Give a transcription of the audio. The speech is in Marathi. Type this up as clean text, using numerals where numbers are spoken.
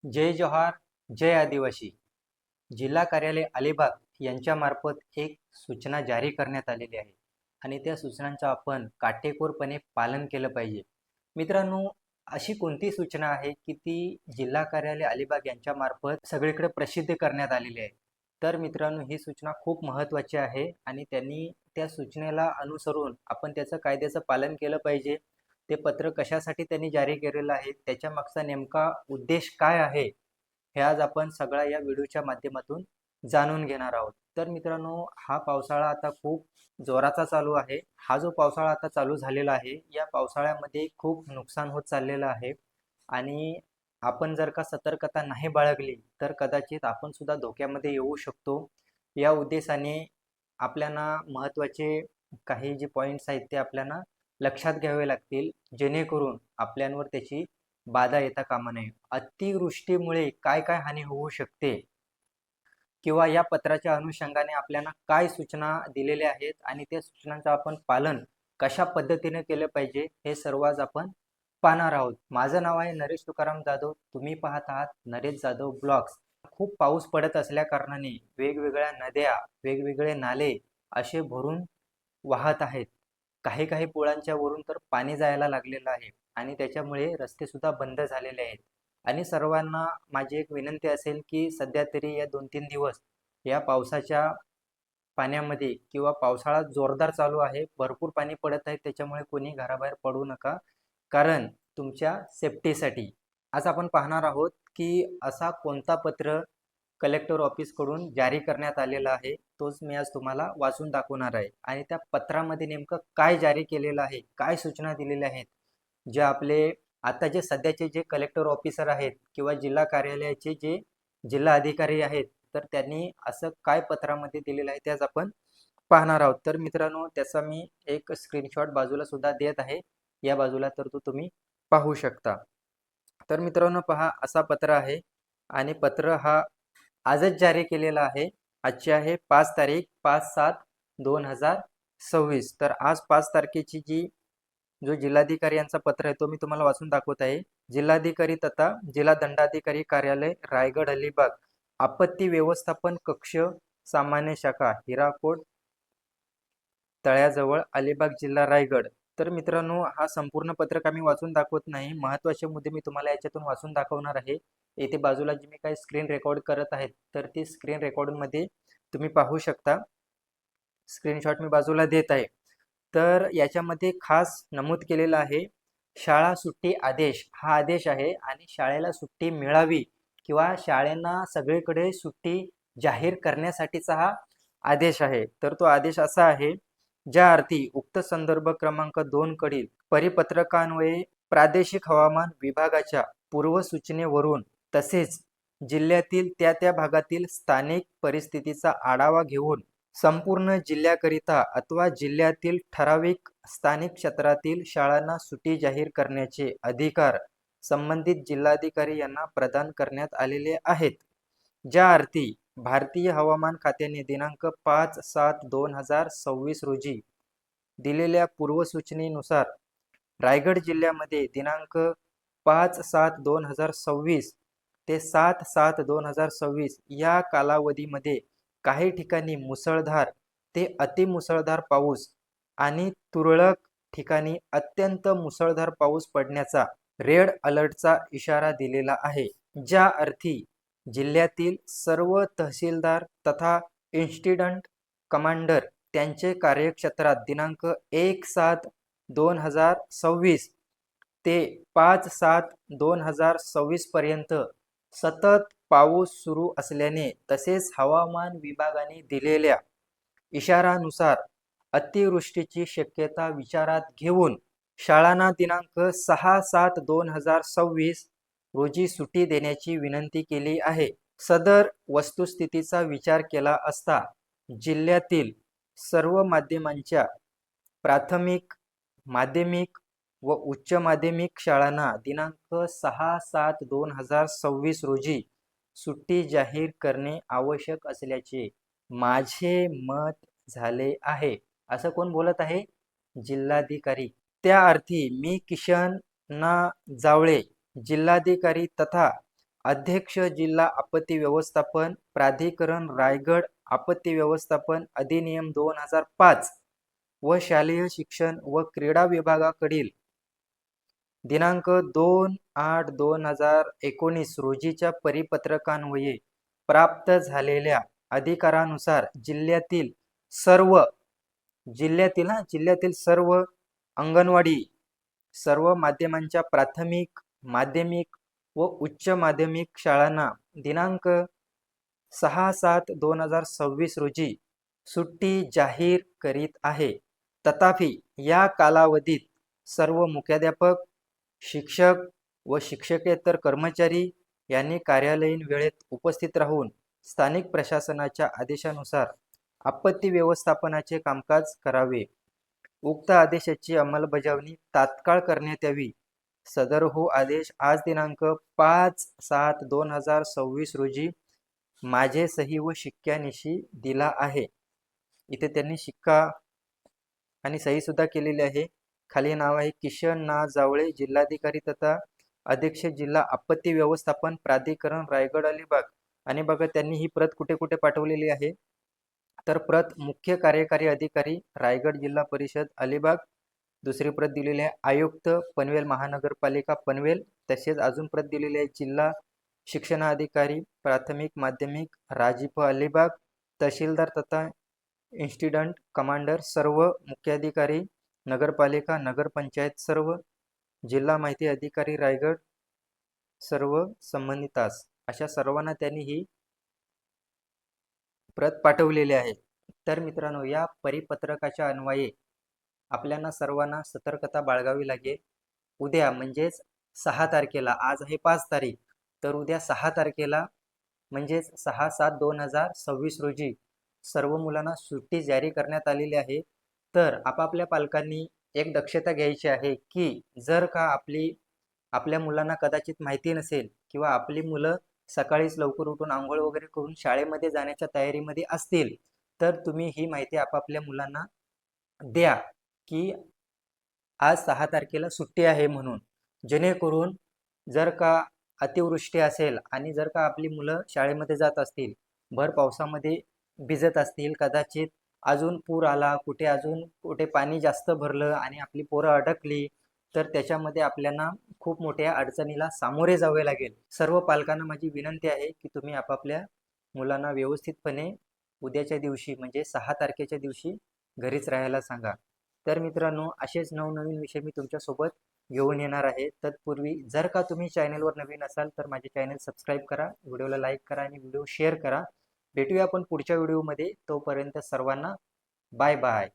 जय जोहार, जय आदिवासी. जिल्हा कार्यालय अलिबाग यांच्यामार्फत एक सूचना जारी करण्यात आलेली आहे आणि त्या सूचनांचं आपण काटेकोरपणे पालन केलं पाहिजे. मित्रांनो, अशी कोणती सूचना आहे की ती जिल्हा कार्यालय अलिबाग यांच्यामार्फत सगळीकडे प्रसिद्ध करण्यात आलेली आहे? तर मित्रांनो, ही सूचना खूप महत्त्वाची आहे आणि त्यांनी त्या सूचनेला अनुसरून आपण त्याचं कायद्याचं पालन केलं पाहिजे. ते पत्र कशासाठी त्यांनी जारी केलेलं आहे, त्याच्या मागचा नेमका उद्देश काय आहे, हे आज आपण सगळा या व्हिडिओच्या माध्यमातून जाणून घेणार आहोत. तर मित्रांनो, हा पावसाळा आता खूप जोराचा चालू आहे. हा जो पावसाळा आता चालू झालेला आहे, या पावसाळ्यामध्ये खूप नुकसान होत चाललेलं आहे आणि आपण जर का सतर्कता नाही बाळगली तर कदाचित आपण सुद्धा धोक्यामध्ये येऊ शकतो. या उद्देशाने आपल्याला महत्त्वाचे काही जे पॉईंट्स आहेत ते आपल्याला लक्षात घ्यावे लागतील, जेणेकरून आपल्यावर त्याची बाधा येता कामा नये. अतिवृष्टीमुळे काय काय हानी होऊ शकते किंवा या पत्राच्या अनुषंगाने आपल्याला काय सूचना दिलेल्या आहेत आणि त्या सूचनांचं आपण पालन कशा पद्धतीने केलं पाहिजे, हे सर्व आज आपण पाहणार आहोत. माझं नाव आहे नरेश तुकाराम जाधव. तुम्ही पाहत आहात नरेश जाधव ब्लॉग्स. खूप पाऊस पडत असल्या कारणाने वेगवेगळ्या नद्या, वेगवेगळे नाले असे भरून वाहत आहेत. काही काही पुळांच्या वरून तर पाणी जायला लागलेलं आहे आणि त्याच्यामुळे रस्ते सुद्धा बंद झालेले आहेत. आणि सर्वांना माझी एक विनंती असेल की सध्या तरी या 2-3 दिवस या पावसाच्या पाण्यामध्ये किंवा पावसाळा जोरदार चालू आहे, भरपूर पाणी पडत आहे, त्याच्यामुळे कोणी घराबाहेर पडू नका, कारण तुमच्या सेफ्टीसाठी. आज आपण पाहणार आहोत की असा कोणता पत्र कलेक्टर ऑफिसकडून जारी करण्यात आलेला आहे, तोच मी आज तुम्हाला वाचून दाखवणार आहे. आणि त्या पत्रामध्ये नेमकं काय जारी केलेलं आहे, काय सूचना दिलेल्या आहेत, जे आपले आता जे सध्याचे जे कलेक्टर ऑफिसर आहेत किंवा जिल्हा कार्यालयाचे जे जिल्हा अधिकारी आहेत, तर त्यांनी असं काय पत्रामध्ये दिलेलं आहे ते आज आपण पाहणार आहोत. तर मित्रांनो, त्याचा मी एक स्क्रीनशॉट बाजूला सुद्धा देत आहे, या बाजूला, तर तो तुम्ही पाहू शकता. तर मित्रांनो पहा, असा पत्र आहे आणि पत्र हा आजच जारी केलेला आहे. आजची आहे 5 तारीख 5/7/2026. तर आज 5 तारखेची जो जिल्हाधिकारी यांचा पत्र आहे तो मी तुम्हाला वाचून दाखवत आहे. जिल्हाधिकारी तथा जिल्हा दंडाधिकारी कार्यालय रायगड अलिबाग, आपत्ती व्यवस्थापन कक्ष, सामान्य शाखा हिराकोट तळ्याजवळ, अलिबाग जिल्हा रायगड. तर मित्रांनो, हा संपूर्ण पत्रक आम्ही वाचून दाखवत नाही, महत्त्वाचे मुद्दे मी तुम्हाला याच्यातून वाचून दाखवणार आहे. येथे बाजूला जी मी काही स्क्रीन रेकॉर्ड करत आहेत, तर ती स्क्रीन रेकॉर्डमध्ये तुम्ही पाहू शकता. स्क्रीनशॉट मी बाजूला देत आहे. तर याच्यामध्ये खास नमूद केलेलं आहे, शाळा सुट्टी आदेश. हा आदेश आहे आणि शाळेला सुट्टी मिळावी किंवा शाळांना सगळीकडे सुट्टी जाहीर करण्यासाठीचा हा आदेश आहे. तर तो आदेश असा आहे, ज्या अर्थी उक्त संदर्भ क्रमांक 2 कडील परिपत्रकान्वये प्रादेशिक हवामान विभागाच्या पूर्वसूचनेवरून तसेच जिल्ह्यातील त्या भागातील स्थानिक परिस्थितीचा आढावा घेऊन संपूर्ण जिल्ह्याकरिता अथवा जिल्ह्यातील ठराविक स्थानिक क्षेत्रातील शाळांना सुट्टी जाहीर करण्याचे अधिकार संबंधित जिल्हाधिकारी यांना प्रदान करण्यात आलेले आहेत. ज्या अर्थी भारतीय हवामान खात्याने दिनांक 5/7/2026 रोजी दिलेल्या पूर्वसूचनेनुसार रायगड जिल्ह्यामध्ये दिनांक 5/7/2026 ते 7/7/2026 या कालावधीमध्ये काही ठिकाणी मुसळधार ते अतिमुसळधार पाऊस आणि तुरळक ठिकाणी अत्यंत मुसळधार पाऊस पडण्याचा रेड अलर्टचा इशारा दिलेला आहे. ज्या अर्थी जिल्ह्यातील सर्व तहसीलदार तथा इन्सिडेंट कमांडर त्यांचे कार्यक्षेत्रात दिनांक 1/7/2026 ते 5/7/2026 पर्यंत सतत पाऊस सुरू असल्याने तसेच हवामान विभागाने दिलेल्या इशारानुसार अतिवृष्टीची शक्यता विचारात घेऊन शाळांना दिनांक 6/7/2026 रोजी सुट्टी देण्याची विनंती केली आहे. सदर वस्तुस्थितीचा विचार केला असता जिल्ह्यातील सर्व माध्यमांच्या प्राथमिक, माध्यमिक व उच्च माध्यमिक शाळांना दिनांक 6/7/2026 रोजी सुट्टी जाहीर करणे आवश्यक असल्याचे माझे मत झाले आहे. असं कोण बोलत आहे? जिल्हाधिकारी. त्या अर्थी मी किशन ना जावळे, जिल्हाधिकारी तथा अध्यक्ष जिल्हा आपत्ती व्यवस्थापन प्राधिकरण रायगड आपत्ती व्यवस्थापन अधिनियम 2005 व शालेय शिक्षण व क्रीडा विभागाकडील दिनांक 2/8/2019 रोजीच्या परिपत्रकान्वये प्राप्त झालेल्या अधिकारानुसार जिल्ह्यातील सर्व अंगणवाडी, सर्व माध्यमांच्या प्राथमिक, माध्यमिक व उच्च माध्यमिक शाळांना दिनांक 6/7/2026 रोजी सुट्टी जाहीर करीत आहे. तथापि या कालावधीत सर्व मुख्याध्यापक, शिक्षक व शिक्षकेतर कर्मचारी यांनी कार्यालयीन वेळेत उपस्थित राहून स्थानिक प्रशासनाच्या आदेशानुसार आपत्ती व्यवस्थापनाचे कामकाज करावे. उक्त आदेशाची अंमलबजावणी तात्काळ करण्यात यावी. सदरहू आदेश आज दिनांक 5/7/2026 रोजी माझे सही व शिक्क्यानिशी दिला आहे. इथे त्यांनी शिक्का आणि सही सुद्धा केलेली आहे. खाली नाव आहे किशन ना जावळे, जिल्हाधिकारी तथा अध्यक्ष जिल्हा आपत्ती व्यवस्थापन प्राधिकरण रायगड अलिबाग. आणि बघा त्यांनी ही प्रत कुठे कुठे पाठवलेली आहे, तर प्रत मुख्य कार्यकारी अधिकारी रायगड जिल्हा परिषद अलिबाग, दुसरी प्रत दिलेली आहे आयुक्त पनवेल महानगरपालिका पनवेल, तसेच अजून प्रत दिलेली आहे जिल्हा शिक्षणाधिकारी प्राथमिक माध्यमिक राजीप अलिबाग, तहसीलदार तथा इन्स्टिट्यूट कमांडर सर्व मुख्याधिकारी नगरपालिका नगरपंचायत सर्व, जिल्हा माहिती अधिकारी रायगड सर्व संबंधितास, अशा सर्वांना त्यांनी ही प्रत पाठवलेली आहे. तर मित्रांनो, या परिपत्रकाच्या अन्वये आपल्याला सर्वांना सतर्कता बाळगावी लागेल. उद्या म्हणजेच 6 तारखेला, आज आहे 5 तारीख, तर उद्या 6 तारखेला म्हणजेच 6/7/2026 रोजी सर्व मुलांना सुट्टी जारी करण्यात आलेली आहे. तर आपापल्या पालकांनी एक दक्षता घ्यायची आहे की जर का आपल्या मुलांना कदाचित माहिती नसेल किंवा आपली मुलं सकाळीच लवकर उठून आंघोळ वगैरे करून शाळेमध्ये जाण्याच्या तयारीमध्ये असतील, तर तुम्ही ही माहिती आपापल्या मुलांना द्या की आज 6 तारखेला सुट्टी आहे म्हणून, जेणेकरून जर का अतिवृष्टी असेल आणि जर का आपली मुलं शाळेमध्ये जात असतील, भर पावसामध्ये भिजत असतील, कदाचित अजून पूर आला, कुठे पाणी जास्त भरलं आणि आपली पोरं अडकली, तर त्याच्यामध्ये आपल्याला खूप मोठ्या अडचणीला सामोरे जावे लागेल. सर्व पालकांना माझी विनंती आहे की तुम्ही आपापल्या मुलांना व्यवस्थितपणे उद्याच्या दिवशी म्हणजे 6 तारखेच्या दिवशी घरीच राहायला सांगा. तर मित्रांनो, असेच नवनवीन विषय मी तुमच्यासोबत घेऊन येणार आहे. तत्पूर्वी जर का तुम्ही चॅनलवर नवीन असाल तर माझे चॅनल सबस्क्राईब करा, व्हिडिओला लाईक करा आणि व्हिडिओ शेअर करा. भेटूया आपण पुढच्या व्हिडिओमध्ये. तोपर्यंत सर्वांना बाय बाय.